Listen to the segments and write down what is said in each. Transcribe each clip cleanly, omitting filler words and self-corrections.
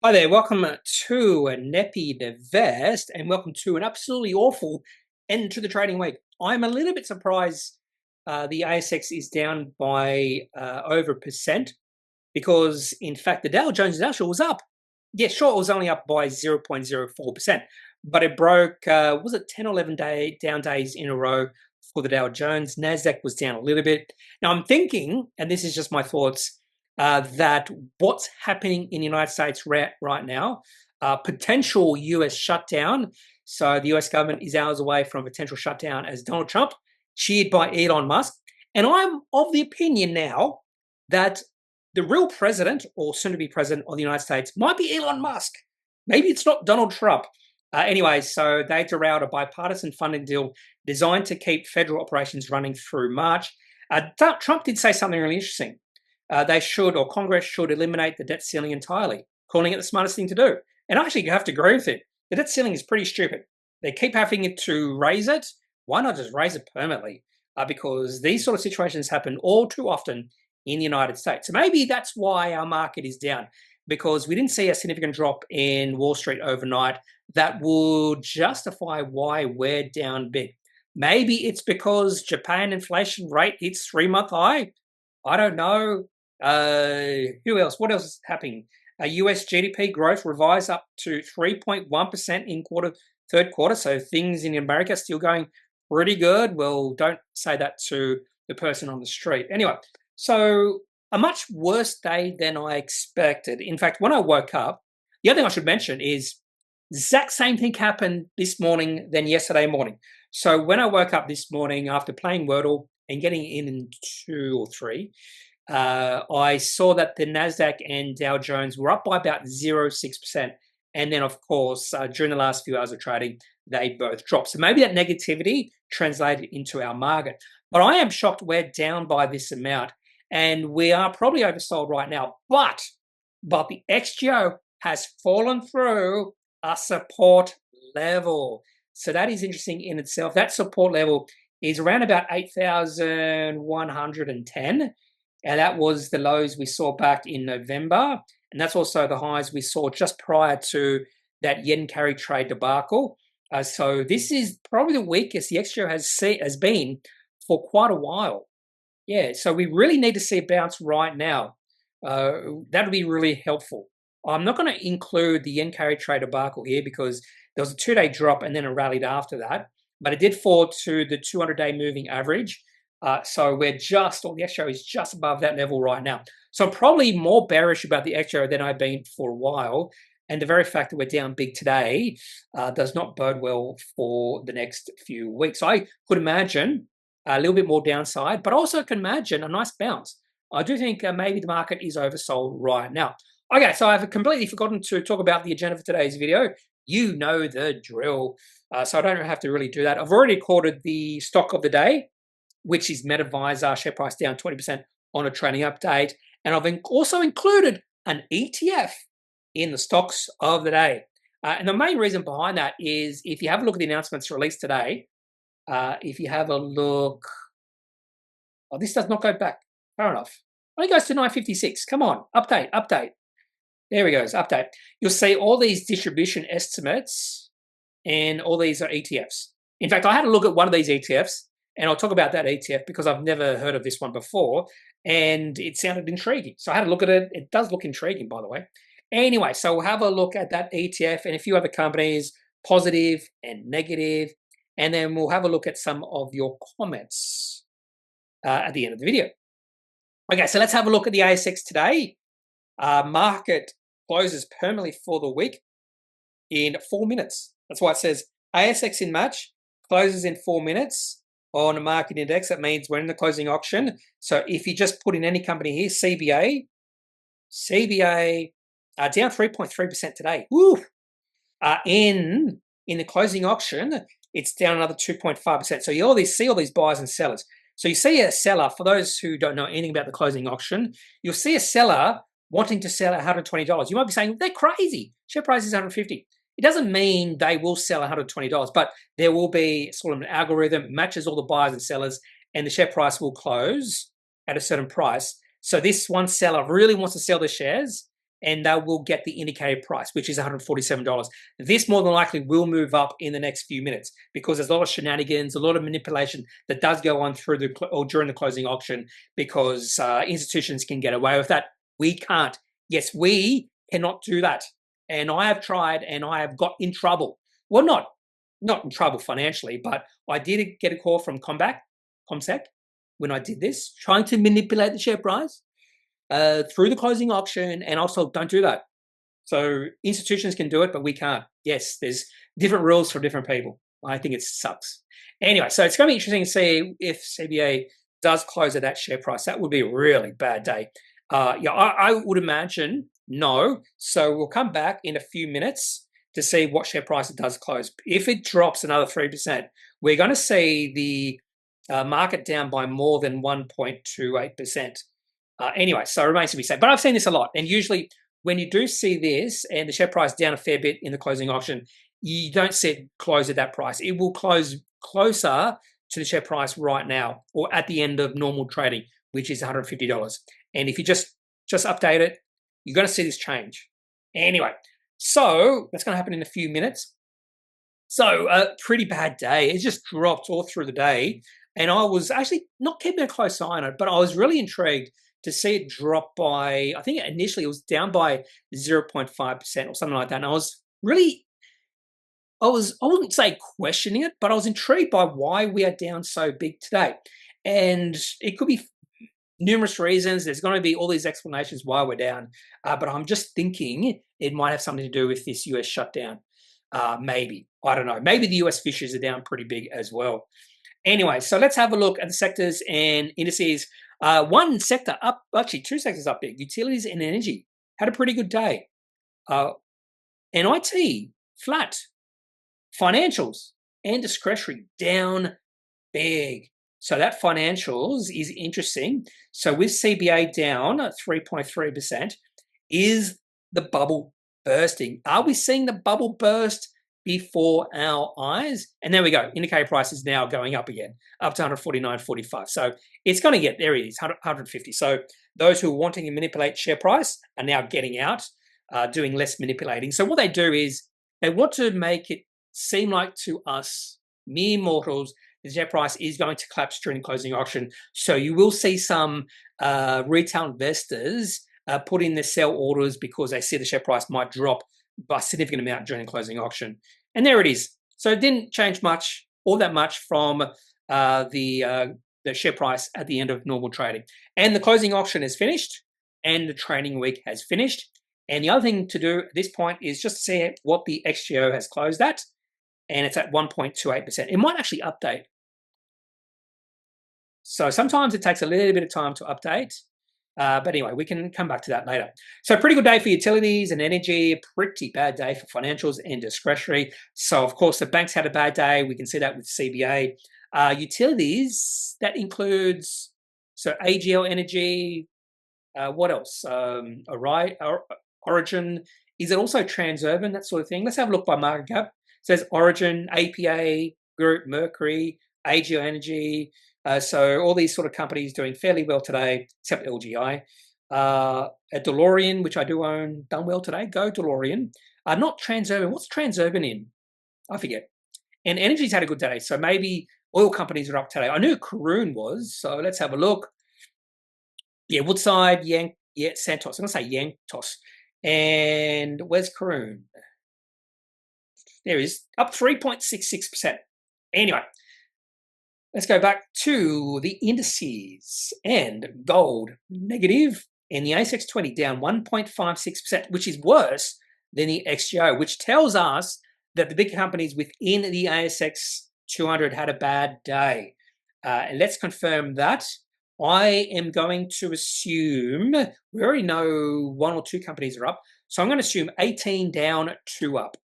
Hi there, welcome to kneppyinvests and welcome to an absolutely awful end to the trading week. I'm a little bit surprised the ASX is down by over a percent because, in fact, the Dow Jones Industrial was up. Yeah, sure, it was only up by 0.04%, but it broke, was it 10 or 11 down days in a row for the Dow Jones. NASDAQ was down a little bit. Now, I'm thinking, and this is just my thoughts, that what's happening in the United States right now, potential US shutdown. So the US government is hours away from a potential shutdown as Donald Trump, cheered by Elon Musk. And I'm of the opinion now that the real president or soon to be president of the United States might be Elon Musk. Maybe it's not Donald Trump. Anyway, so they derailed a bipartisan funding deal designed to keep federal operations running through March. Trump did say something really interesting. They should, or Congress should, eliminate the debt ceiling entirely, calling it the smartest thing to do. And actually, you have to agree with it. The debt ceiling is pretty stupid. They keep having to raise it. Why not just raise it permanently? Because these sort of situations happen all too often in the United States. So maybe that's why our market is down, because we didn't see a significant drop in Wall Street overnight that would justify why we're down big. Maybe it's because Japan inflation rate hits 3-month high. I don't know. Who else? What else is happening? US GDP growth revised up to 3.1% in third quarter. So things in America are still going pretty good. Well, don't say that to the person on the street. Anyway, so a much worse day than I expected. In fact, when I woke up, the other thing I should mention is the exact same thing happened this morning than yesterday morning. So when I woke up this morning after playing Wordle and getting in 2 or 3, I saw that the NASDAQ and Dow Jones were up by about 0.6%. And then, of course, during the last few hours of trading, they both dropped. So maybe that negativity translated into our market. But I am shocked we're down by this amount. And we are probably oversold right now. But the XJO has fallen through a support level. So that is interesting in itself. That support level is around about 8,110. And that was the lows we saw back in November. And that's also the highs we saw just prior to that yen carry trade debacle. So this is probably the weakest the XJO has been for quite a while. Yeah, so we really need to see a bounce right now. That would be really helpful. I'm not going to include the yen carry trade debacle here because there was a 2-day drop and then it rallied after that. But it did fall to the 200-day moving average. So the XJO is just above that level right now. So I'm probably more bearish about the XJO than I've been for a while. And the very fact that we're down big today does not bode well for the next few weeks. I could imagine a little bit more downside, but also can imagine a nice bounce. I do think maybe the market is oversold right now. Okay, so I've completely forgotten to talk about the agenda for today's video. You know the drill. So I don't have to really do that. I've already recorded the stock of the day, which is MedAdvisor, share price down 20% on a trading update. And I've also included an ETF in the stocks of the day. And the main reason behind that is if you have a look at the announcements released today, if you have a look, oh, this does not go back. Fair enough. It goes to 956. Come on, update. There we go, update. You'll see all these distribution estimates and all these are ETFs. In fact, I had a look at one of these ETFs and I'll talk about that ETF because I've never heard of this one before and it sounded intriguing. So I had a look at it. It does look intriguing, by the way. Anyway, so we'll have a look at that ETF and a few other companies, positive and negative, and then we'll have a look at some of your comments at the end of the video. Okay, so let's have a look at the ASX today. Market closes permanently for the week in 4 minutes. That's why it says ASX in March closes in 4 minutes on a market index. That means we're in the closing auction. So if you just put in any company here, CBA down 3.3% today. Woo! In the closing auction, it's down another 2.5%. So you see all these buyers and sellers. So you see a seller, for those who don't know anything about the closing auction, you'll see a seller wanting to sell at $120. You might be saying, they're crazy. Share price is $150. It doesn't mean they will sell $120, but there will be sort of an algorithm, matches all the buyers and sellers, and the share price will close at a certain price. So this one seller really wants to sell the shares, and they will get the indicated price, which is $147. This more than likely will move up in the next few minutes because there's a lot of shenanigans, a lot of manipulation that does go on through or during the closing auction because institutions can get away with that. We can't. Yes, we cannot do that. And I have tried and I have got in trouble. Well, not in trouble financially, but I did get a call from ComSec when I did this, trying to manipulate the share price through the closing auction, and also don't do that. So institutions can do it, but we can't. Yes, there's different rules for different people. I think it sucks. Anyway, so it's going to be interesting to see if CBA does close at that share price. That would be a really bad day. Yeah, I would imagine no. So we'll come back in a few minutes to see what share price it does close. If it drops another 3%, we're going to see the market down by more than 1.28%. Anyway, so it remains to be seen. But I've seen this a lot. And usually when you do see this and the share price down a fair bit in the closing auction, you don't see it close at that price. It will close closer to the share price right now or at the end of normal trading, which is $150. And if you just update it, you're going to see this change. Anyway, so that's going to happen in a few minutes. So a pretty bad day. It just dropped all through the day. And I was actually not keeping a close eye on it, but I was really intrigued to see it drop by, I think initially it was down by 0.5% or something like that. And I wouldn't say questioning it, but I was intrigued by why we are down so big today. And it could be numerous reasons. There's going to be all these explanations why we're down. But I'm just thinking it might have something to do with this US shutdown. Maybe. I don't know. Maybe the US fishes are down pretty big as well. Anyway, so let's have a look at the sectors and indices. One sector up, actually two sectors up big. Utilities and energy had a pretty good day. And IT, flat. Financials and discretionary down big. So that financials is interesting. So with CBA down 3.3%, is the bubble bursting? Are we seeing the bubble burst before our eyes? And there we go. Indicator price is now going up again, up to 149.45. So it's going to get, there it is, 150. So those who are wanting to manipulate share price are now getting out, doing less manipulating. So what they do is they want to make it seem like to us, mere mortals, the share price is going to collapse during the closing auction. So you will see some retail investors put in their sell orders because they see the share price might drop by a significant amount during the closing auction. And there it is. So it didn't change much, all that much from the share price at the end of normal trading. And the closing auction is finished and the trading week has finished. And the other thing to do at this point is just see what the XJO has closed at. And it's at 1.28%. It might actually update. So sometimes it takes a little bit of time to update. But anyway, we can come back to that later. So pretty good day for utilities and energy, pretty bad day for financials and discretionary. So of course, the banks had a bad day. We can see that with CBA. Utilities, that includes, so AGL Energy, what else? Origin, is it also Transurban, that sort of thing? Let's have a look by market cap. It says Origin, APA Group, Mercury, AGL Energy. So all these sort of companies doing fairly well today, except LGI. A DeLorean, which I do own, done well today. Go DeLorean. Not Transurban. What's Transurban in? I forget. And energy's had a good day. So maybe oil companies are up today. I knew Karoon was. So let's have a look. Yeah, Woodside, Santos. I'm going to say Yantos. And where's Karoon? There is up 3.66%. Anyway, let's go back to the indices and gold negative and the ASX 20 down 1.56%, which is worse than the XJO, which tells us that the big companies within the ASX 200 had a bad day. And let's confirm that. I am going to assume, we already know one or two companies are up, so I'm going to assume 18 down, 2 up.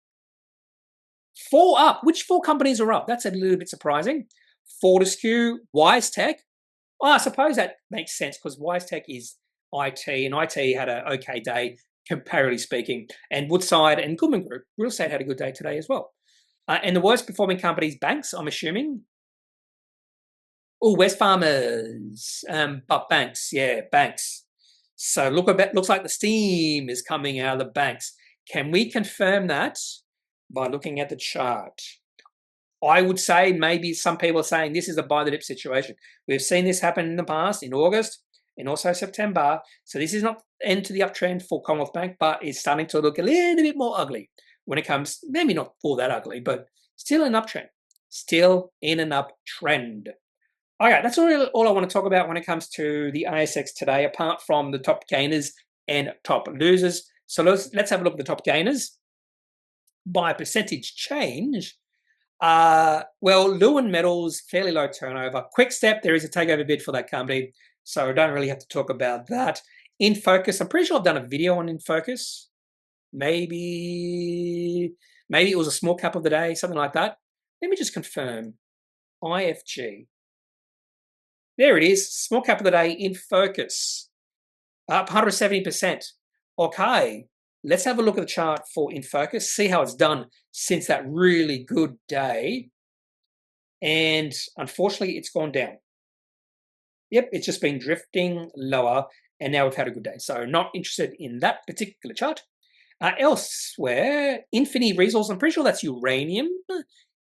4 up. Which 4 companies are up? That's a little bit surprising. Fortescue, WiseTech. I suppose that makes sense because WiseTech is IT, and IT had an okay day, comparatively speaking. And Woodside and Goodman Group, real estate, had a good day today as well. And the worst performing companies, banks, I'm assuming. Oh, Wesfarmers, but banks, yeah, banks. So looks like the steam is coming out of the banks. Can we confirm that by looking at the chart? I would say maybe some people are saying this is a buy the dip situation. We've seen this happen in the past, in August and also September. So this is not end to the uptrend for Commonwealth Bank, but it's starting to look a little bit more ugly when it comes, maybe not all that ugly, but still an uptrend. Still in an uptrend. Okay, that's all I want to talk about when it comes to the ASX today, apart from the top gainers and top losers. So let's have a look at the top gainers. By percentage change, well, Lewin Metals, fairly low turnover. Quick Step, there is a takeover bid for that company, so I don't really have to talk about that. In Focus, I'm pretty sure I've done a video on In Focus. Maybe it was a small cap of the day, something like that. Let me just confirm. IFG. There it is, small cap of the day, In Focus. Up 170%. Okay, let's have a look at the chart for In Focus, see how it's done since that really good day. And unfortunately, it's gone down. Yep, it's just been drifting lower, and now we've had a good day. So not interested in that particular chart. Elsewhere, Infinity Resource, I'm pretty sure that's uranium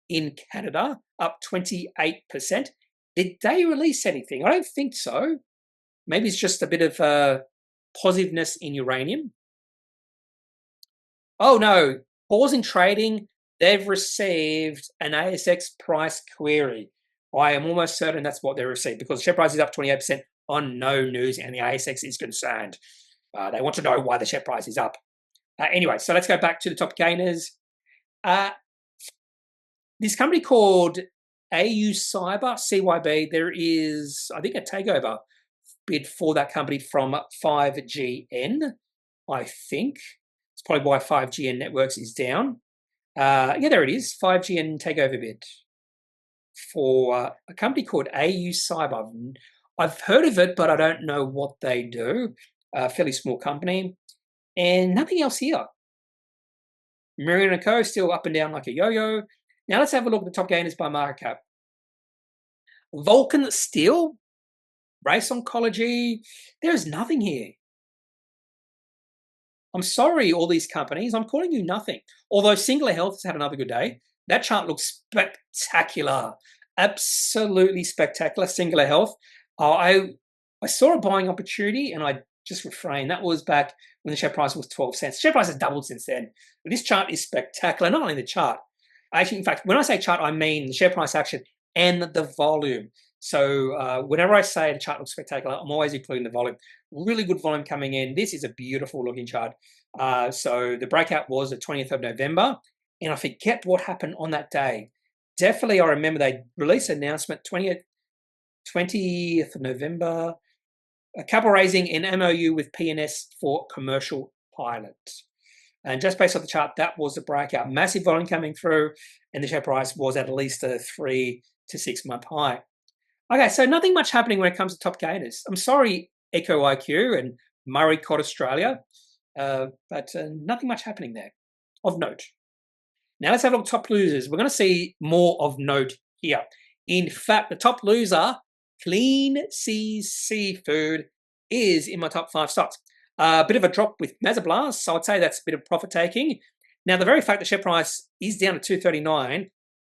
in Canada, up 28%. Did they release anything? I don't think so. Maybe it's just a bit of positiveness in uranium. Oh no, pause in trading. They've received an ASX price query. I am almost certain that's what they received because the share price is up 28% on no news and the ASX is concerned. They want to know why the share price is up. Anyway, so let's go back to the top gainers. This company called AU Cyber, CYB, there is, I think, a takeover bid for that company from 5GN, I think. It's probably why 5GN Networks is down. Yeah, there it is, 5GN takeover bid for a company called AU Cyber. I've heard of it, but I don't know what they do. Fairly small company. And nothing else here. Meridian & Co. still up and down like a yo-yo. Now let's have a look at the top gainers by market cap. Vulcan Steel, Race Oncology, there's nothing here. I'm sorry, all these companies, I'm calling you nothing. Although Singular Health has had another good day. That chart looks spectacular. Absolutely spectacular, Singular Health. I saw a buying opportunity and I just refrained. That was back when the share price was 12 cents. The share price has doubled since then. But this chart is spectacular, not only the chart. Actually, in fact, when I say chart, I mean the share price action and the volume. So whenever I say the chart looks spectacular, I'm always including the volume. Really good volume coming in. This is a beautiful looking chart. So the breakout was the 20th of November, and I forget what happened on that day. Definitely, I remember they released an announcement, 20th of November, a capital raising in MOU with PNS for commercial pilot. And just based on the chart, that was the breakout. Massive volume coming through, and the share price was at least a 3 to 6 month high. Okay, so nothing much happening when it comes to top gainers. I'm sorry, Eco IQ and Murray Cod Australia, but nothing much happening there of note. Now let's have a look at top losers. We're going to see more of note here. In fact, the top loser, Clean Seas Seafood, is in my top 5 stocks. A bit of a drop with Mesoblast, so I'd say that's a bit of profit taking. Now, the very fact the share price is down to 239,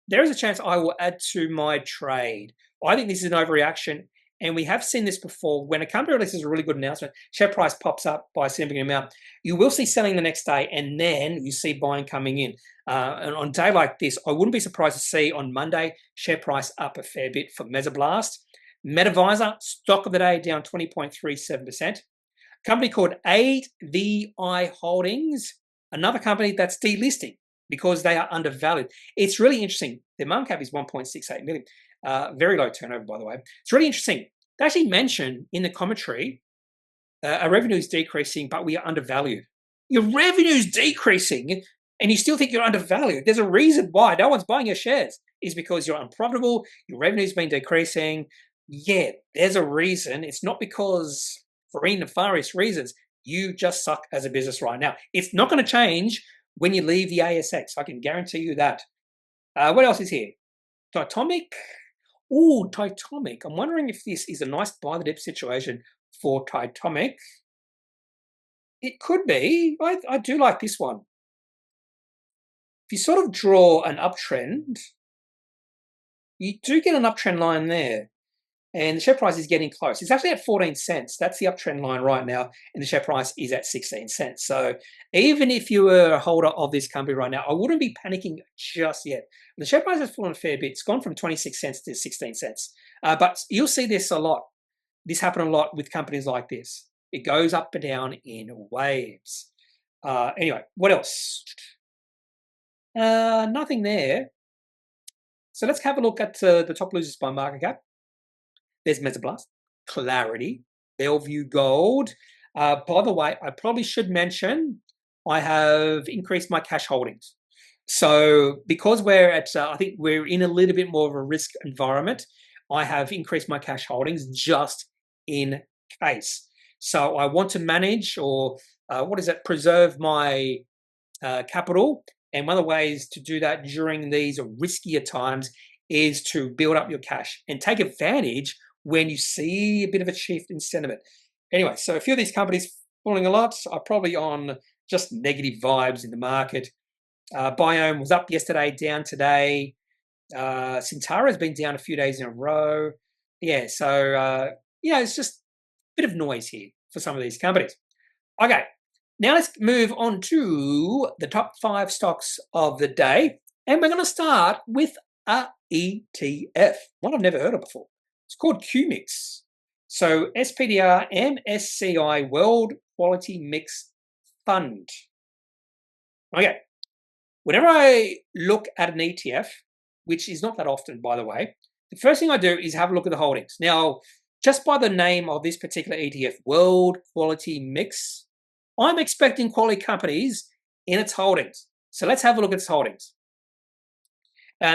there is a chance I will add to my trade. I think this is an overreaction, and we have seen this before. When a company releases a really good announcement, share price pops up by a significant amount. You will see selling the next day, and then you see buying coming in. And on a day like this, I wouldn't be surprised to see on Monday share price up a fair bit for Mesoblast. MedAdvisor, stock of the day, down 20.37%. Company called AVI Holdings, another company that's delisting because they are undervalued. It's really interesting. Their market cap is 1.68 million. Very low turnover, by the way. It's really interesting. They actually mention in the commentary, our revenue is decreasing, but we are undervalued. Your revenue is decreasing, and you still think you're undervalued. There's a reason why no one's buying your shares. Is because you're unprofitable, your revenue's been decreasing. Yeah, there's a reason. It's not because for any nefarious reasons, you just suck as a business right now. It's not going to change when you leave the ASX. I can guarantee you that. What else is here? Titomic. Oh, Titomic. I'm wondering if this is a nice buy the dip situation for Titomic. It could be. I do like this one. If you sort of draw an uptrend, you do get an uptrend line there. And the share price is getting close. It's actually at 14 cents. That's the uptrend line right now. And the share price is at 16 cents. So even if you were a holder of this company right now, I wouldn't be panicking just yet. The share price has fallen a fair bit. It's gone from 26 cents to 16 cents. But you'll see this a lot. This happens a lot with companies like this. It goes up and down in waves. Anyway, what else? Nothing there. So let's have a look at the top losers by market cap. There's Mesoblast, Clarity, Bellevue Gold. By the way, I probably should mention I have increased my cash holdings. So because we're at, I think we're in a little bit more of a risk environment, I have increased my cash holdings just in case. So I want to manage or preserve my capital. And one of the ways to do that during these riskier times is to build up your cash and take advantage when you see a bit of a shift in sentiment. Anyway, so a few of these companies falling a lot are probably on just negative vibes in the market. Biome was up yesterday, down today. Syntara has been down a few days in a row. Yeah, so it's just a bit of noise here for some of these companies. Okay, now let's move on to the top 5 stocks of the day. And we're going to start with a ETF, one I've never heard of before. It's called QMIX. So SPDR MSCI World Quality Mix Fund. Okay. Whenever I look at an ETF, which is not that often, by the way, the first thing I do is have a look at the holdings. Now, just by the name of this particular ETF, World Quality Mix, I'm expecting quality companies in its holdings. So let's have a look at its holdings.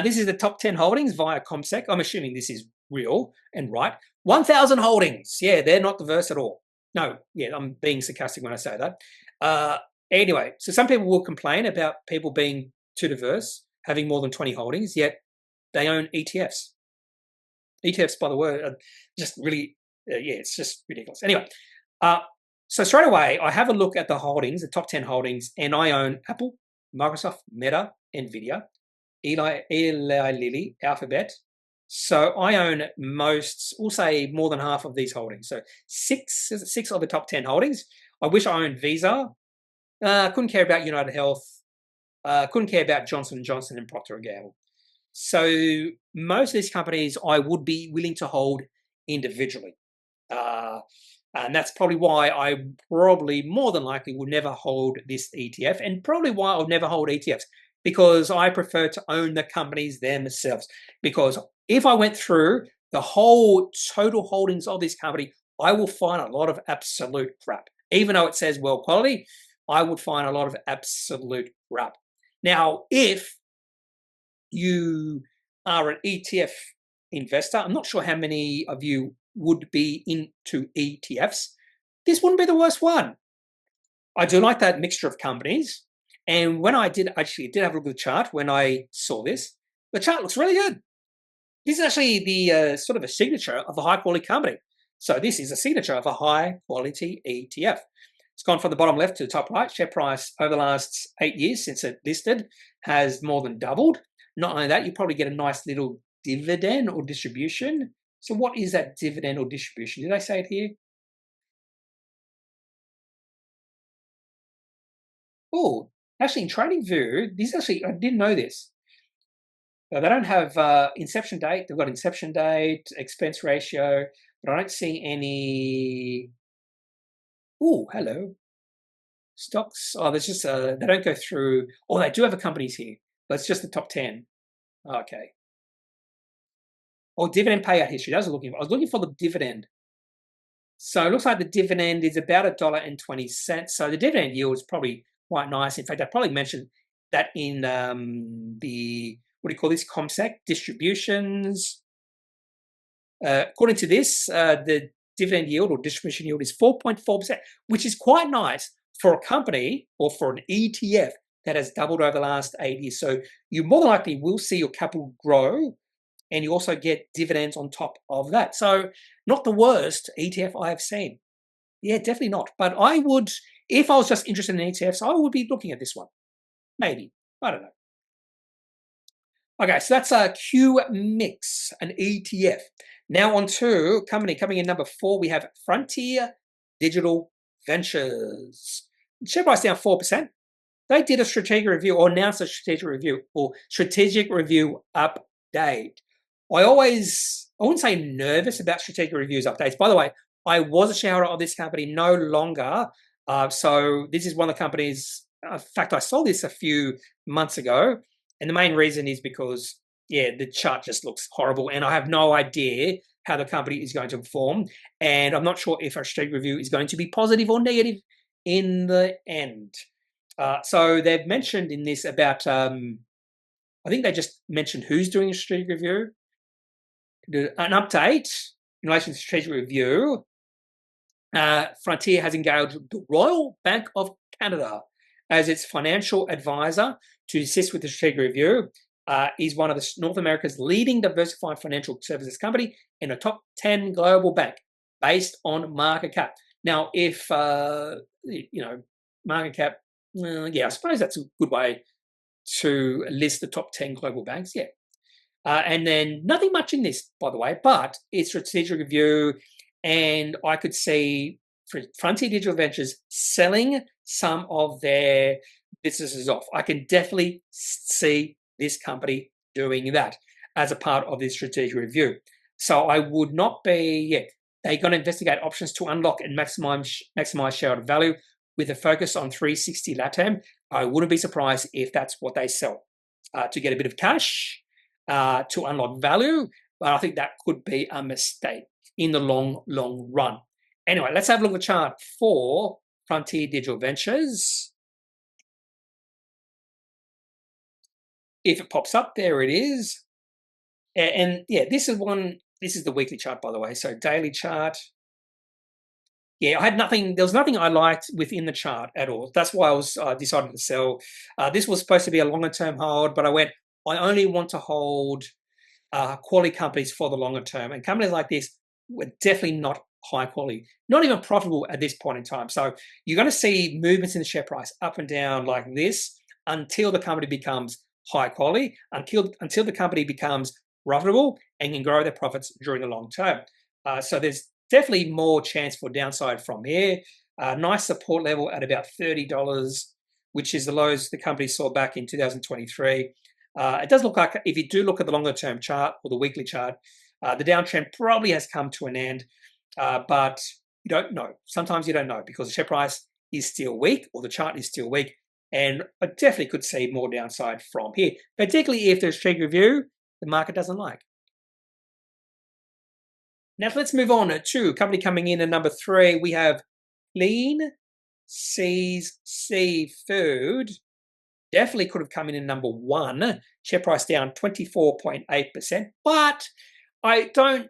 This is the top 10 holdings via ComSec. I'm assuming this is real and right. 1,000 holdings. Yeah, they're not diverse at all. No, yeah, I'm being sarcastic when I say that. Anyway, so some people will complain about people being too diverse, having more than 20 holdings, yet they own ETFs. ETFs, by the way, are just really, it's just ridiculous. Anyway, so straight away, I have a look at the holdings, the top 10 holdings, and I own Apple, Microsoft, Meta, Nvidia, Eli Lilly, Alphabet. So I own we'll say more than half of these holdings. So six of the top 10 holdings. I wish I owned Visa. Couldn't care about United Health. Couldn't care about Johnson & Johnson and Procter & Gamble. So most of these companies I would be willing to hold individually. And that's probably why I probably more than likely will never hold this ETF, and probably why I'll never hold ETFs, because I prefer to own the companies themselves. Because if I went through the whole total holdings of this company, I will find a lot of absolute crap. Even though it says well quality, I would find a lot of absolute crap. Now, if you are an ETF investor, I'm not sure how many of you would be into ETFs. This wouldn't be the worst one. I do like that mixture of companies. And when I did have a look at the chart when I saw this, the chart looks really good. This is actually the sort of a signature of a high quality company. So this is a signature of a high quality ETF. It's gone from the bottom left to the top right. Share price over the last 8 years since it listed has more than doubled. Not only that, you probably get a nice little dividend or distribution. So what is that dividend or distribution? Did I say it here? Oh, actually in TradingView, I didn't know this. They don't have inception date. They've got inception date, expense ratio, but I don't see any. Oh, hello. Stocks. Oh, there's just they don't go through. Oh, they do have a companies here, but it's just the top 10. Okay. Oh, dividend payout history. I was looking for the dividend. So it looks like the dividend is about $1.20. So the dividend yield is probably quite nice. In fact, I probably mentioned that in the, what do you call this, ComSec, distributions. According to this, the dividend yield or distribution yield is 4.4%, which is quite nice for a company or for an ETF that has doubled over the last 8 years. So you more than likely will see your capital grow, and you also get dividends on top of that. So not the worst ETF I have seen. Yeah, definitely not. But I would, If I was just interested in ETFs, I would be looking at this one. Maybe. I don't know. Okay, so that's a QMIX, an ETF. Now on to company coming in number 4, we have Frontier Digital Ventures. Share price down 4%. They did a strategic review or announced a strategic review or strategic review update. I wouldn't say nervous about strategic reviews updates. By the way, I was a shareholder of this company, no longer. So this is one of the companies, in fact, I sold this a few months ago. And the main reason is because, yeah, the chart just looks horrible. And I have no idea how the company is going to perform. And I'm not sure if our strategic review is going to be positive or negative in the end. So they've mentioned in this about, I think they just mentioned who's doing a strategic review. An update in relation to strategic review. Frontier has engaged the Royal Bank of Canada as its financial advisor to assist with the strategic review. Is one of North America's leading diversified financial services company and a top 10 global bank based on market cap. Now, if, market cap, yeah, I suppose that's a good way to list the top 10 global banks, yeah. And then nothing much in this, by the way, but it's strategic review, and I could see Frontier Digital Ventures selling some of their businesses off. I can definitely see this company doing that as a part of this strategic review. So I would not be, they're going to investigate options to unlock and maximize shareholder value with a focus on 360 LATAM. I wouldn't be surprised if that's what they sell to get a bit of cash to unlock value, but I think that could be a mistake in the long run. Anyway, let's have a look at the chart for Frontier Digital Ventures. If it pops up, there it is. And yeah, this is the weekly chart, by the way. So daily chart. Yeah, I had nothing. There was nothing I liked within the chart at all. That's why I was decided to sell. This was supposed to be a longer term hold, but I only want to hold quality companies for the longer term. And companies like this were definitely not high quality, not even profitable at this point in time. So you're going to see movements in the share price up and down like this until the company becomes high quality, until the company becomes profitable and can grow their profits during the long term. So there's definitely more chance for downside from here. Nice support level at about $30, which is the lows the company saw back in 2023. It does look like, if you do look at the longer term chart or the weekly chart, the downtrend probably has come to an end, but you don't know. Sometimes you don't know because the share price is still weak or the chart is still weak, and I definitely could see more downside from here, particularly if there's strategic review the market doesn't like. Now let's move on to company coming in at number 3. We have Clean Seas Seafood. Definitely could have come in at number 1. Share price down 24.8%. But I don't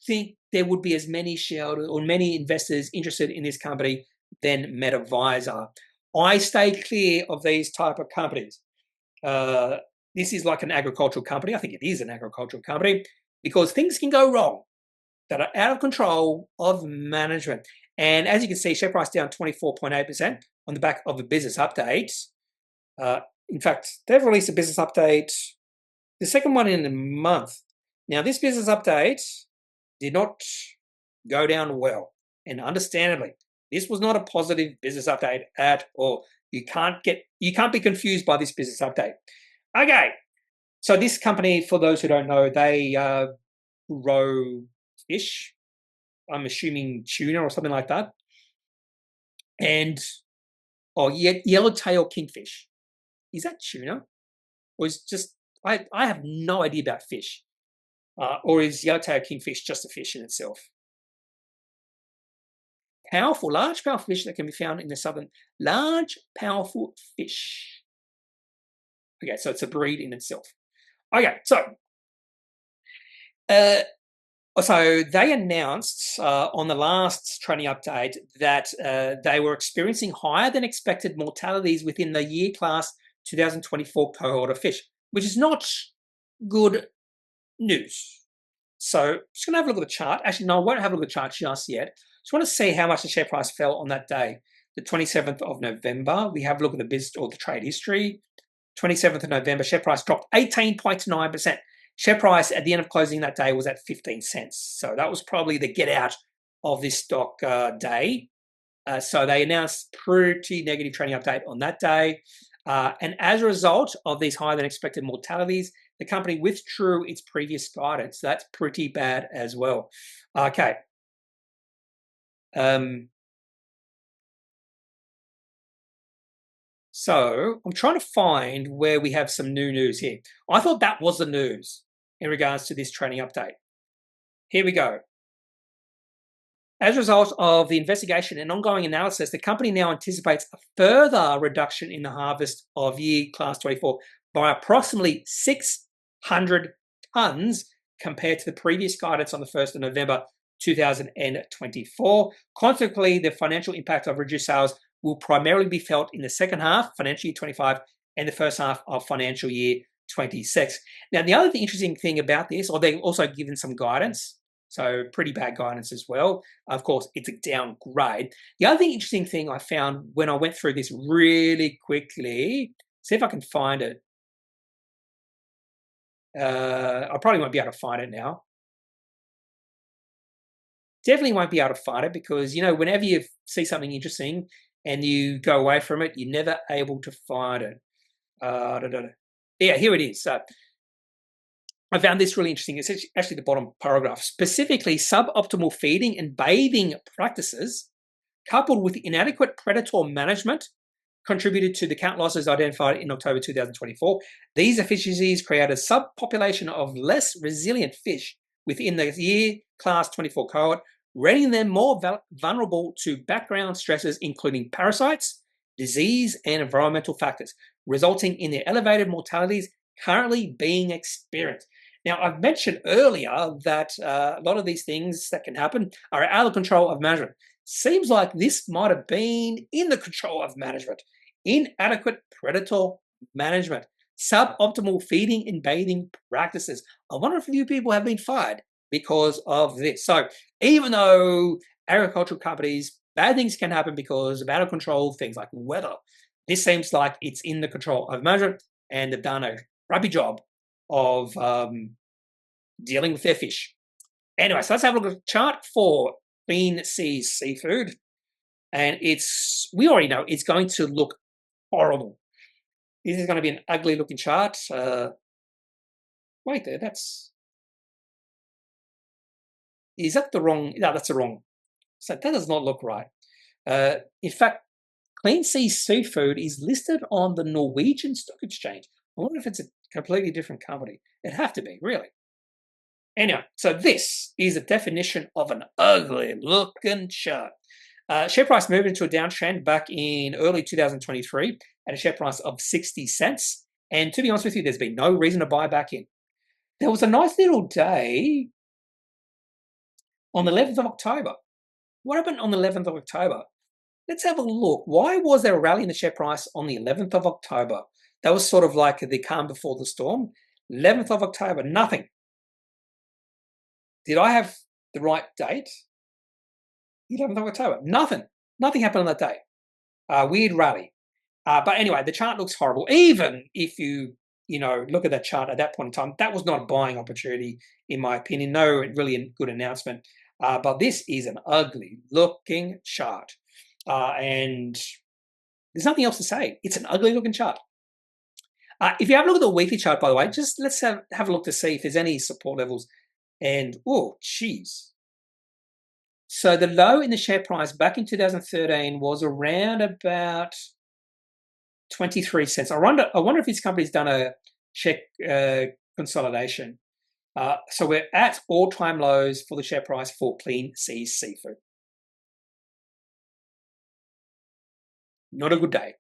think there would be as many shareholders or many investors interested in this company than MedAdvisor. I stay clear of these type of companies. This is like an agricultural company. I think it is an agricultural company because things can go wrong that are out of control of management. And as you can see, share price down 24.8% on the back of a business update. In fact, they've released a business update, the second one in a month. Now, this business update did not go down well, and understandably, this was not a positive business update at all. You can't be confused by this business update. Okay, so this company, for those who don't know, they grow fish. I'm assuming tuna or something like that, and yellowtail kingfish. Is that tuna? Or is just, I have no idea about fish. Or is yellowtail kingfish just a fish in itself? Large, powerful fish that can be found in the southern, large, powerful fish. Okay, so it's a breed in itself. Okay, so they announced on the last trading update that they were experiencing higher than expected mortalities within the year class 2024 cohort of fish, which is not good news. So just going to have a look at the chart. Actually, no, I won't have a look at the chart just yet. Just want to see how much the share price fell on that day. the 27th of November. We have a look at the business or the trade history. 27th of November, share price dropped 18.9%. Share price at the end of closing that day was at 15 cents. So that was probably the get out of this stock day. So they announced pretty negative trading update on that day. And as a result of these higher than expected mortalities, the company withdrew its previous guidance. So that's pretty bad as well. Okay. So I'm trying to find where we have some new news here. I thought that was the news in regards to this trading update. Here we go. As a result of the investigation and ongoing analysis, the company now anticipates a further reduction in the harvest of year class 24 by approximately 600 tonnes compared to the previous guidance on the 1st of November 2024. Consequently, the financial impact of reduced sales will primarily be felt in the second half, financial year 25, and the first half of financial year 26. Now, the other interesting thing about this, or they've also given some guidance, so pretty bad guidance as well. Of course, it's a downgrade. The other interesting thing I found when I went through this really quickly, see if I can find it. I probably won't be able to find it now. Definitely won't be able to find it because, whenever you see something interesting and you go away from it, you're never able to find it. Yeah, here it is. So I found this really interesting. It's actually the bottom paragraph. Specifically, suboptimal feeding and bathing practices coupled with inadequate predator management contributed to the count losses identified in October 2024. These efficiencies create a subpopulation of less resilient fish within the year class 24 cohort, rendering them more vulnerable to background stresses, including parasites, disease, and environmental factors, resulting in the elevated mortalities currently being experienced. Now, I've mentioned earlier that a lot of these things that can happen are out of control of management. Seems like this might have been in the control of management. Inadequate predator management, suboptimal feeding and bathing practices. I wonder if a few people have been fired because of this. So even though agricultural companies, bad things can happen because of out of control things like weather, this seems like it's in the control of management and they've done a crappy job of dealing with their fish. Anyway, so let's have a look at the chart for Clean Seas Seafood. And we already know it's going to look horrible. This is going to be an ugly looking chart. Wait there, is that the wrong? No, that's the wrong. So that does not look right. In fact, Clean Seas Seafood is listed on the Norwegian Stock Exchange. I wonder if it's a completely different company. It'd have to be, really. Anyway, so this is a definition of an ugly looking chart. Share price moved into a downtrend back in early 2023 at a share price of 60 cents. And to be honest with you, there's been no reason to buy back in. There was a nice little day on the 11th of October. What happened on the 11th of October? Let's have a look. Why was there a rally in the share price on the 11th of October? That was sort of like the calm before the storm. 11th of October, nothing. Did I have the right date? 11th of October, nothing. Nothing happened on that day. Weird rally. But anyway, the chart looks horrible. Even if you look at that chart at that point in time, that was not a buying opportunity, in my opinion. No really good announcement. But this is an ugly looking chart. And there's nothing else to say. It's an ugly looking chart. If you have a look at the weekly chart, by the way, just let's have a look to see if there's any support levels. And, oh, geez. So the low in the share price back in 2013 was around about 23 cents. I wonder if this company's done a check consolidation. So we're at all-time lows for the share price for Clean Seas Seafood. Not a good day.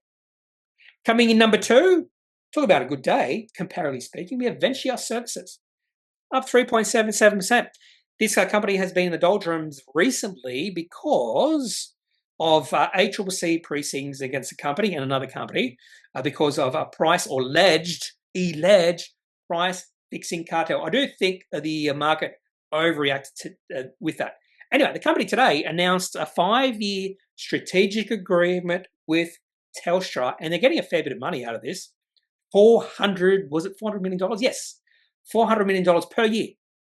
Coming in number 2, talk about a good day, comparatively speaking, we have Ventia Services, up 3.77%. This company has been in the doldrums recently because of ACCC proceedings against the company and another company because of a price or alleged price fixing cartel. I do think the market overreacted with that. Anyway, the company today announced a 5-year strategic agreement with Telstra, and they're getting a fair bit of money out of this. $400 million? Yes, $400 million per year,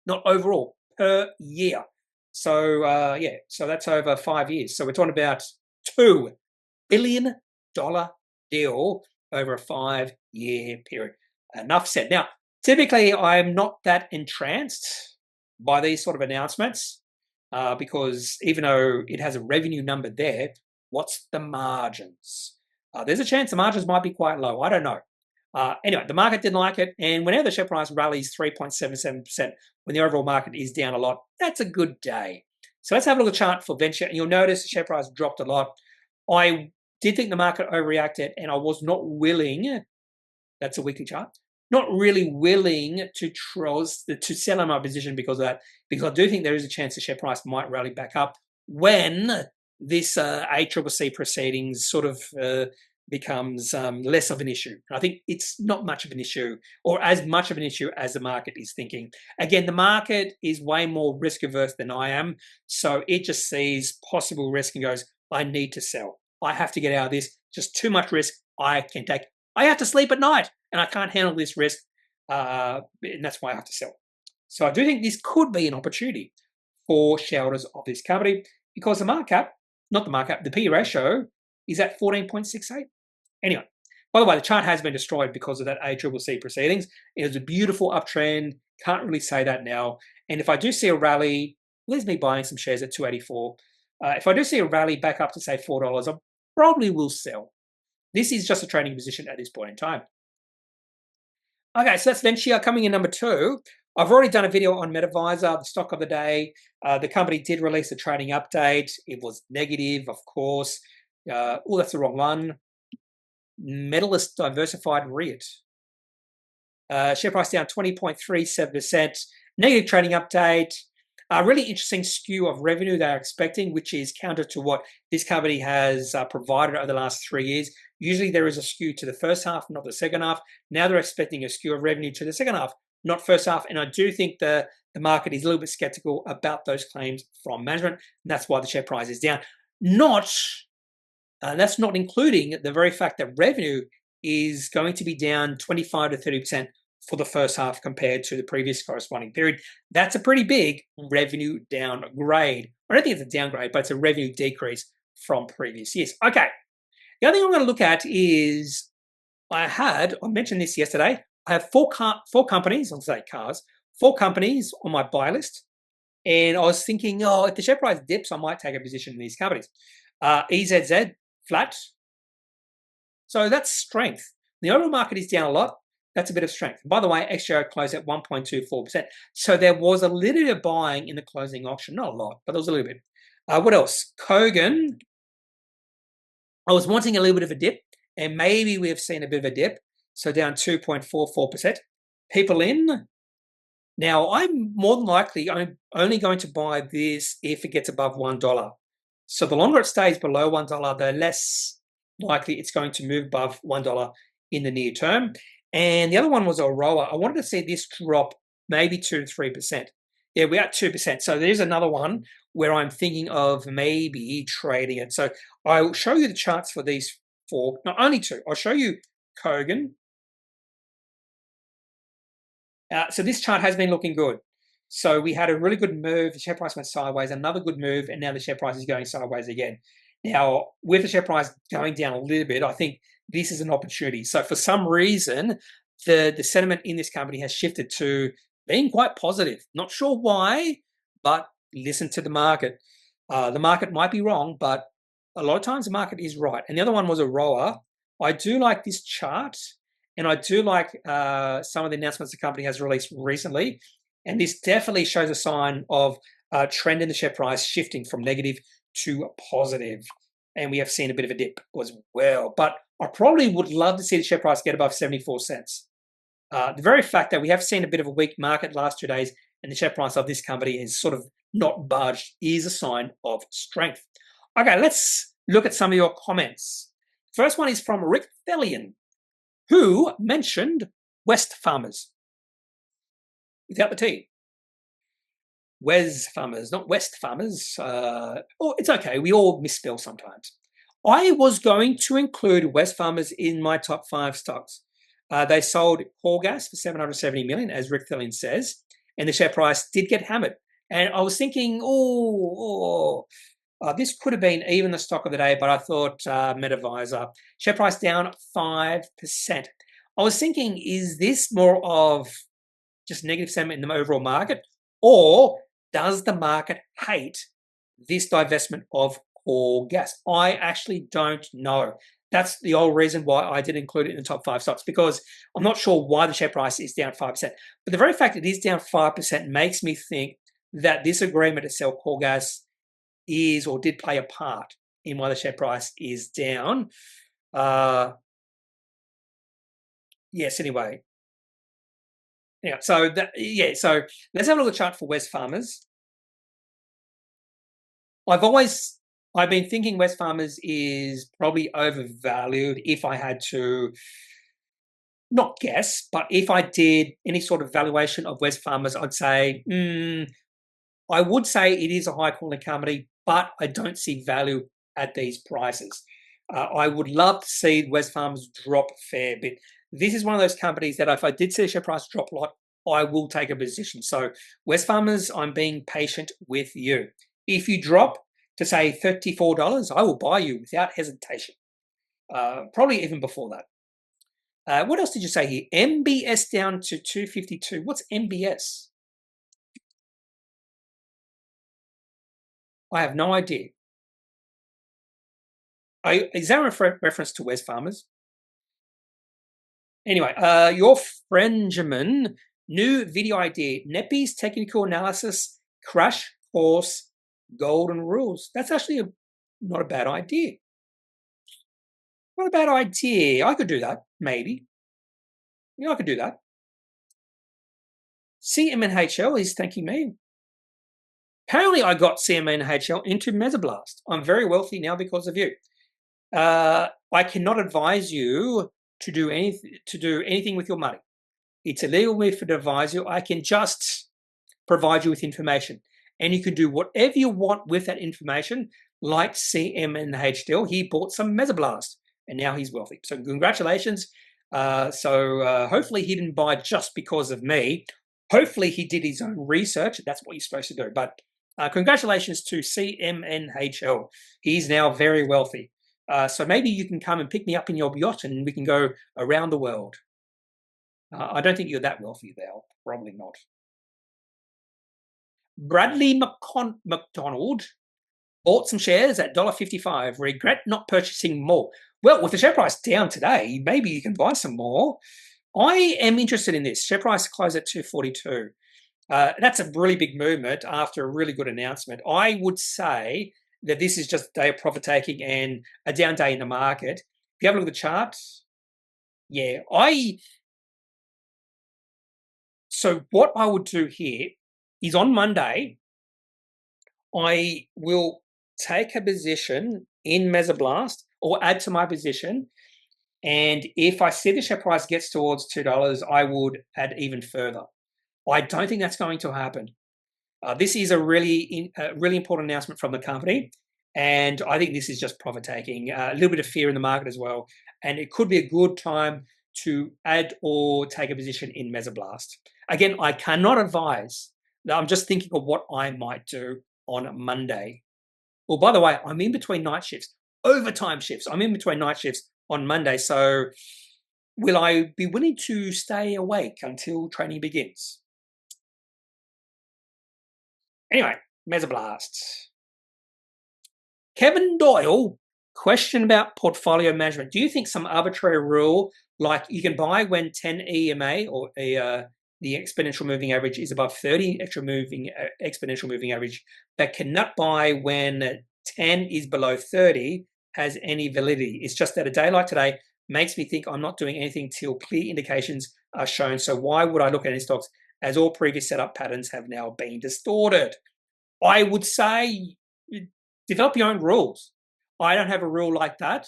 not overall, per year. So yeah, so that's over 5 years. So we're talking about $2 billion deal over a 5-year period. Enough said. Now, typically, I'm not that entranced by these sort of announcements because even though it has a revenue number there, what's the margins? There's a chance the margins might be quite low. I don't know. Anyway, the market didn't like it, and whenever the share price rallies 3.77% when the overall market is down a lot, that's a good day. So let's have a look at the chart for Ventia, and you'll notice the share price dropped a lot. I did think the market overreacted, and I was not willing, that's a weekly chart, not really willing to sell on my position because of that, because I do think there is a chance the share price might rally back up when this ACCC proceedings sort of becomes less of an issue. I think it's not much of an issue, or as much of an issue as the market is thinking. Again, the market is way more risk averse than I am, so it just sees possible risk and goes, I need to sell. I have to get out of this. Just too much risk I can take. I have to sleep at night, and I can't handle this risk, and that's why I have to sell. So I do think this could be an opportunity for shareholders of this company because the PE ratio is at 14.68. Anyway, by the way, the chart has been destroyed because of that ACCC proceedings. It was a beautiful uptrend. Can't really say that now. And if I do see a rally, there's me buying some shares at 284. If I do see a rally back up to, say, $4, I probably will sell. This is just a trading position at this point in time. Okay, so that's Ventia coming in number 2. I've already done a video on MedAdvisor, the stock of the day. The company did release a trading update. It was negative, of course. Oh, that's the wrong one. Metallist Diversified REIT. Share price down 20.37%. Negative trading update. A really interesting skew of revenue they're expecting, which is counter to what this company has provided over the last 3 years. Usually there is a skew to the first half, not the second half. Now they're expecting a skew of revenue to the second half, not first half. And I do think the market is a little bit skeptical about those claims from management. And that's why the share price is down. That's not including the very fact that revenue is going to be down 25 to 30% for the first half compared to the previous corresponding period. That's a pretty big revenue downgrade. I don't think it's a downgrade, but it's a revenue decrease from previous years. Okay, the other thing I'm going to look at is I mentioned this yesterday, I have four companies, I'll say cars, 4 companies on my buy list. And I was thinking, if the share price dips, I might take a position in these companies. EZZ, flat. So that's strength. The overall market is down a lot. That's a bit of strength. By the way, XJO closed at 1.24%. So there was a little bit of buying in the closing auction. Not a lot, but there was a little bit. What else? Kogan. I was wanting a little bit of a dip, and maybe we have seen a bit of a dip. So down 2.44%. People in. Now, I'm only going to buy this if it gets above $1. So the longer it stays below $1, the less likely it's going to move above $1 in the near term. And the other one was Aroa. I wanted to see this drop maybe 2 to 3%. Yeah, we're at 2%. So there's another one where I'm thinking of maybe trading it. So I'll show you the charts for these 4, not only 2. I'll show you Kogan. So this chart has been looking good. So we had a really good move. The share price went sideways, another good move, and now the share price is going sideways again. Now, with the share price going down a little bit, I think this is an opportunity. So for some reason, the sentiment in this company has shifted to being quite positive. Not sure why, but listen to the market. The market might be wrong, but a lot of times the market is right. And the other one was Aroa. I do like this chart, and I do like some of the announcements the company has released recently. And this definitely shows a sign of a trend in the share price shifting from negative to positive. And we have seen a bit of a dip as well. But I probably would love to see the share price get above 74 cents. The very fact that we have seen a bit of a weak market last 2 days and the share price of this company is sort of not budged is a sign of strength. Okay, let's look at some of your comments. First one is from Rick Thellion, who mentioned Wesfarmers without the T. Wesfarmers, not Wesfarmers. Oh, it's okay. We all misspell sometimes. I was going to include Wesfarmers in my top 5 stocks. They sold Core Gas for 770 million, as Rick Thelin says, and the share price did get hammered. And I was thinking, this could have been even the stock of the day, but I thought MedAdvisor. Share price down 5%. I was thinking, is this more of just negative sentiment in the overall market, or does the market hate this divestment of Core Gas? I actually don't know. That's the whole reason why I did include it in the top 5 stocks, because I'm not sure why the share price is down 5%. But the very fact it is down 5% makes me think that this agreement to sell Core Gas is or did play a part in why the share price is down. Yes, anyway. Yeah, so let's have a look at the chart for Wesfarmers. I've been thinking Wesfarmers is probably overvalued if I had to not guess, but if I did any sort of valuation of Wesfarmers, I'd say, I would say it is a high quality company, but I don't see value at these prices. I would love to see Wesfarmers drop a fair bit. This is one of those companies that if I did see the share price drop a lot, I will take a position. So Wesfarmers, I'm being patient with you. If you drop to say $34, I will buy you without hesitation. Probably even before that. What else did you say here? MBS down to 252. What's MBS? I have no idea. Is that a reference to Wesfarmers? Anyway, your Frenjamin, new video idea, Kneppy's technical analysis, crash course, golden rules. That's actually not a bad idea. Not a bad idea. I could do that, maybe. Yeah, I could do that. CMNHL is thanking me. Apparently, I got CMNHL into Mesoblast. I'm very wealthy now because of you. I cannot advise you to do anything with your money. It's illegal for me to advise you. I can just provide you with information, and you can do whatever you want with that information. Like CMNHL, he bought some Mesoblast, and now he's wealthy. So congratulations. Hopefully he didn't buy just because of me. Hopefully he did his own research. That's what you're supposed to do. But congratulations to CMNHL. He's now very wealthy. So maybe you can come and pick me up in your yacht and we can go around the world. I don't think you're that wealthy, though. Probably not. Bradley McDonald bought some shares at $1.55. Regret not purchasing more. Well, with the share price down today, maybe you can buy some more. I am interested in this. Share price closed at 242. That's a really big movement after a really good announcement. I would say that this is just a day of profit taking and a down day in the market. If you have a look at the chart, yeah, so what I would do here is on Monday, I will take a position in Mesoblast or add to my position. And if I see the share price gets towards $2, I would add even further. I don't think that's going to happen. This is a really important announcement from the company. And I think this is just profit taking, a little bit of fear in the market as well. And it could be a good time to add or take a position in Mesoblast. Again, I cannot advise. I'm just thinking of what I might do on Monday. Well, by the way, I'm in between night shifts, overtime shifts. I'm in between night shifts on Monday. So will I be willing to stay awake until training begins? Anyway, Mesoblast. Kevin Doyle, question about portfolio management. Do you think some arbitrary rule, like you can buy when 10 EMA or the exponential moving average is above 30 exponential moving average, but cannot buy when 10 is below 30, has any validity? It's just that a day like today makes me think I'm not doing anything till clear indications are shown. So why would I look at any stocks as all previous setup patterns have now been distorted? I would say develop your own rules. I don't have a rule like that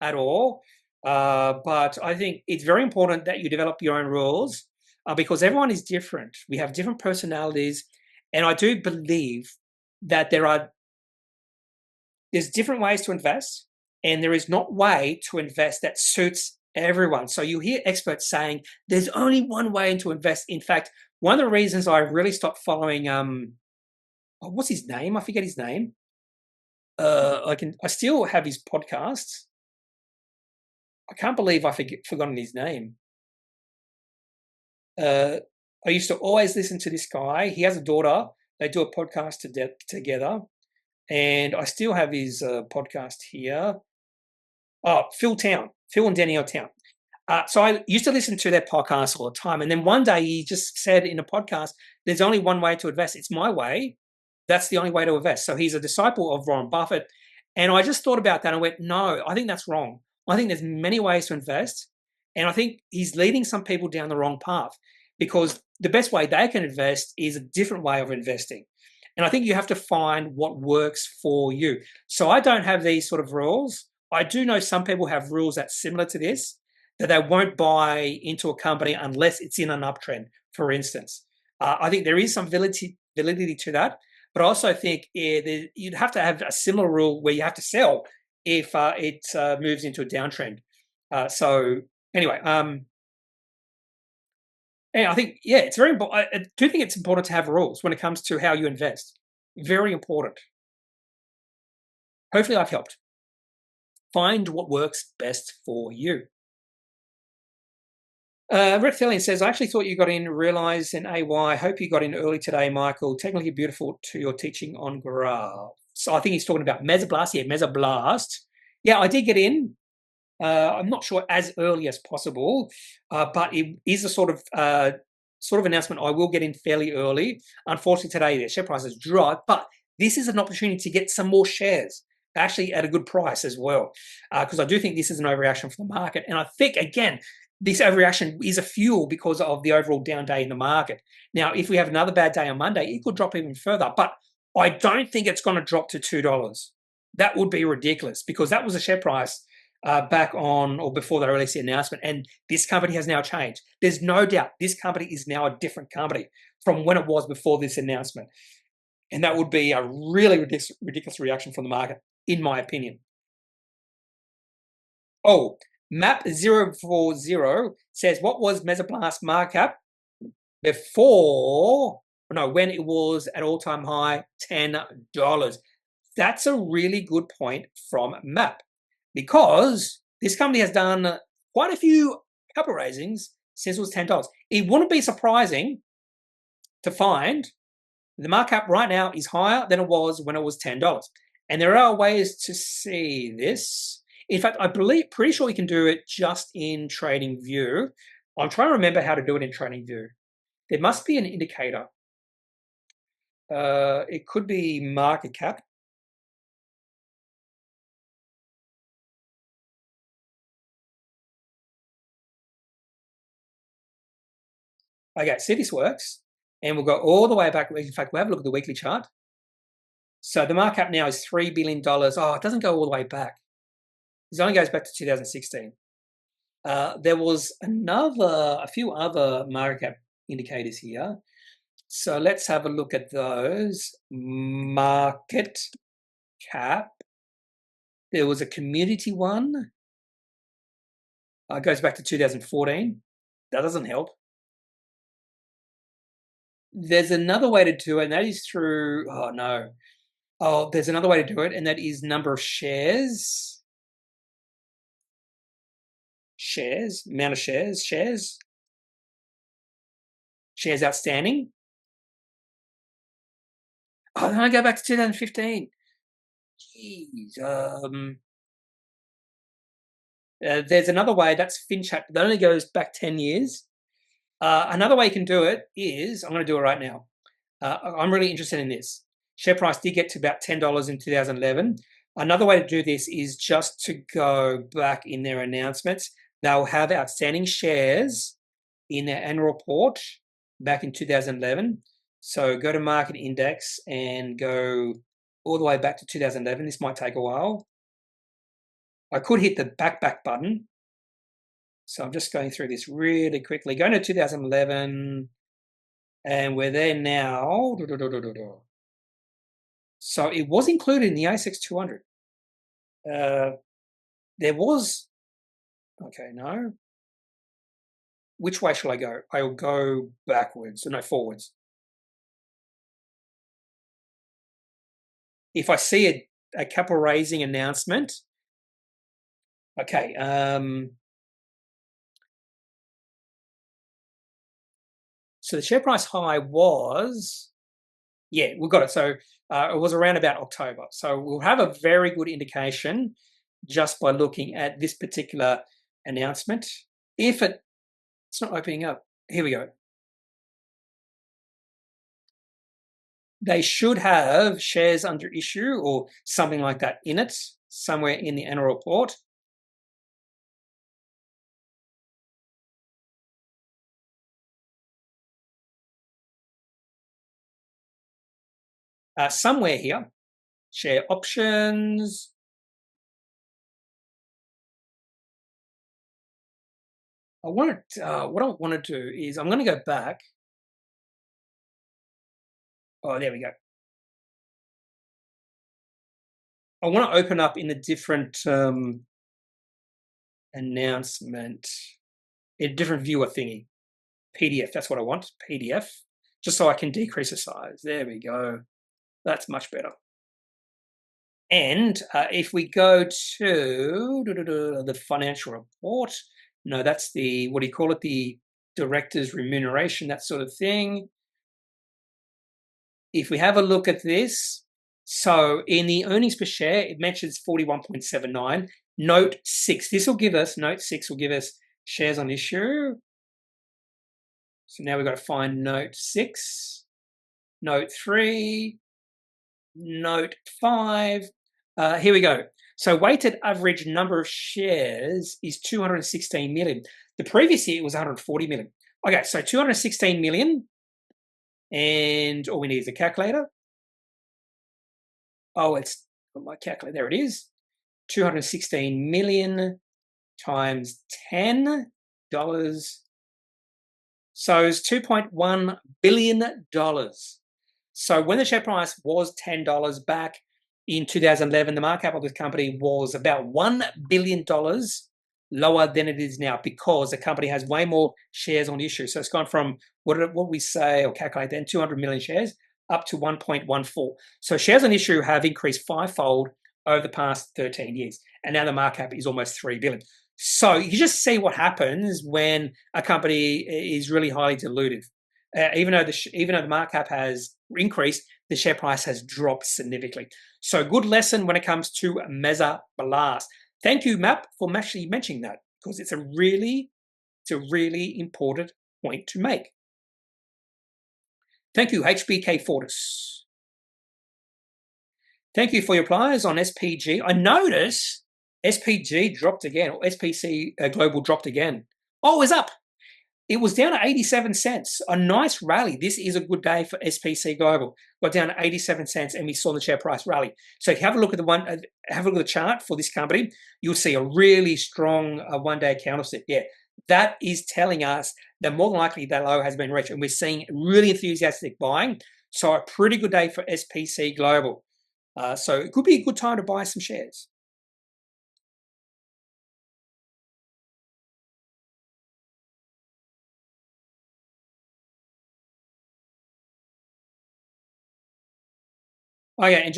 at all, but I think it's very important that you develop your own rules because everyone is different. We have different personalities, And I do believe that there's different ways to invest, and there is not way to invest that suits everyone. So you hear experts saying there's only one way to invest. In fact, one of the reasons I really stopped following what's his name? I forget his name. I still have his podcasts. I can't believe I forgotten his name. I used to always listen to this guy. He has a daughter. They do a podcast together, and I still have his podcast here. Oh, Phil and Danielle Town. So I used to listen to their podcast all the time, and then one day he just said in a podcast, "There's only one way to invest. It's my way. That's the only way to invest." So he's a disciple of Warren Buffett, and I just thought about that and I went, "No, I think that's wrong. I think there's many ways to invest, and I think he's leading some people down the wrong path because the best way they can invest is a different way of investing." And I think you have to find what works for you. So I don't have these sort of rules. I do know some people have rules that's similar to this, that they won't buy into a company unless it's in an uptrend, for instance. I think there is some validity to that, but I also think you'd have to have a similar rule where you have to sell if it moves into a downtrend. So anyway, and I think, yeah, it's very important. I do think it's important to have rules when it comes to how you invest. Very important. Hopefully I've helped. Find what works best for you. Reptilian says, I actually thought you got in Realize and AY. Hope you got in early today, Michael. Technically beautiful to your teaching on graphs. So I think he's talking about Mesoblast. Yeah, Mesoblast. Yeah, I did get in. I'm not sure as early as possible, but it is a sort of announcement. I will get in fairly early. Unfortunately, today the share price has dropped, but this is an opportunity to get some more shares, actually at a good price as well, because I do think this is an overreaction for the market. And I think, again, this overreaction is a fuel because of the overall down day in the market. Now, if we have another bad day on Monday, it could drop even further, but I don't think it's going to drop to $2. That would be ridiculous because that was a share price back on or before they released the announcement, and this company has now changed. There's no doubt this company is now a different company from when it was before this announcement, and that would be a really ridiculous reaction from the market, in my opinion. Oh, Map040 says, what was Mesoblast market cap when it was at all-time high $10? That's a really good point from Map, because this company has done quite a few capital raisings since it was $10. It wouldn't be surprising to find the market cap right now is higher than it was when it was $10. And there are ways to see this. In fact, pretty sure you can do it just in TradingView. I'm trying to remember how to do it in TradingView. There must be an indicator. It could be market cap. Okay, see this works. And we'll go all the way back. In fact, we'll have a look at the weekly chart. So the market cap now is $3 billion. Oh, it doesn't go all the way back. This only goes back to 2016. There was a few other market cap indicators here. So let's have a look at those. Market cap. There was a community one. It goes back to 2014. That doesn't help. There's another way to do it, and that is through, there's another way to do it, and that is number of shares. Amount of shares outstanding. Oh, then I go back to 2015. Jeez. There's another way, that's FinChat, that only goes back 10 years. Another way you can do it is, I'm going to do it right now. I'm really interested in this. Share price did get to about $10 in 2011. Another way to do this is just to go back in their announcements. They'll have outstanding shares in their annual report back in 2011. So go to market index and go all the way back to 2011. This might take a while. I could hit the back button. So I'm just going through this really quickly. Going to 2011. And we're there now. So it was included in the ASX 200. There was, okay, no. Which way shall I go? I'll go backwards, no, forwards. If I see a capital raising announcement, okay, so the share price high was, yeah, we got it. So it was around about October. So we'll have a very good indication just by looking at this particular announcement. If it's not opening up, here we go. They should have shares under issue or something like that in it, somewhere in the annual report. Somewhere here, share options. What I want to do is I'm going to go back. Oh, there we go. I want to open up in a different announcement, a different viewer thingy. PDF, that's what I want, PDF, just so I can decrease the size. There we go. That's much better. And if we go to the financial report, no, that's the, what do you call it, the director's remuneration, that sort of thing. If we have a look at this, so in the earnings per share, it mentions 41.79. Note 6, note 6 will give us shares on issue. So now we've got to find note 6, note 3, note 5. Here we go. So weighted average number of shares is 216 million. The previous year it was 140 million. Okay, so 216 million. And all we need is a calculator. Oh, it's my calculator. There it is. 216 million times $10. So it's $2.1 billion. So when the share price was $10 back in 2011, the market cap of this company was about $1 billion lower than it is now because the company has way more shares on issue. So it's gone from what we say or calculate then 200 million shares up to 1.14. So shares on issue have increased fivefold over the past 13 years. And now the market cap is almost 3 billion. So you just see what happens when a company is really highly dilutive. Even though the market cap has increased, the share price has dropped significantly. So good lesson when it comes to Mesoblast. Thank you, Map, for actually mentioning that because it's a really important point to make. Thank you, HBK Fortis. Thank you for your replies on SPG. I notice SPG dropped again, or SPC Global dropped again. Oh, it's up. It was down at 87 cents. A nice rally. This is a good day for SPC Global. Got down at 87 cents, and we saw the share price rally. So if you have a look at the chart for this company, you'll see a really strong one-day candlestick. Yeah, that is telling us that more than likely that low has been reached, and we're seeing really enthusiastic buying. So a pretty good day for SPC Global. So it could be a good time to buy some shares. Oh yeah, and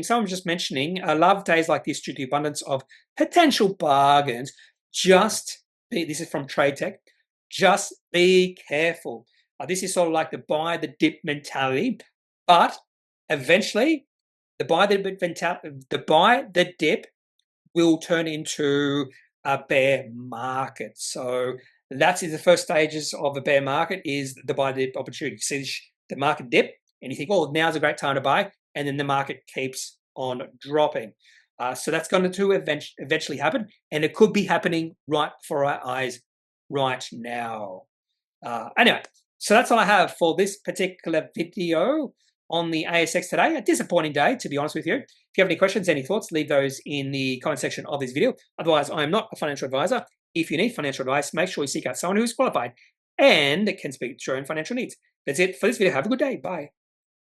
someone just mentioning, I love days like this due to the abundance of potential bargains. This is from Trade Tech, just be careful. This is sort of like the buy the dip mentality, but eventually the buy the dip will turn into a bear market. So that's the first stages of a bear market is the buy the dip opportunity. You see the market dip and you think, oh, now's a great time to buy. And then the market keeps on dropping. So that's going to eventually happen. And it could be happening right before our eyes right now. Anyway, so that's all I have for this particular video on the ASX today. A disappointing day, to be honest with you. If you have any questions, any thoughts, leave those in the comment section of this video. Otherwise, I am not a financial advisor. If you need financial advice, make sure you seek out someone who is qualified and can speak to your own financial needs. That's it for this video. Have a good day. Bye.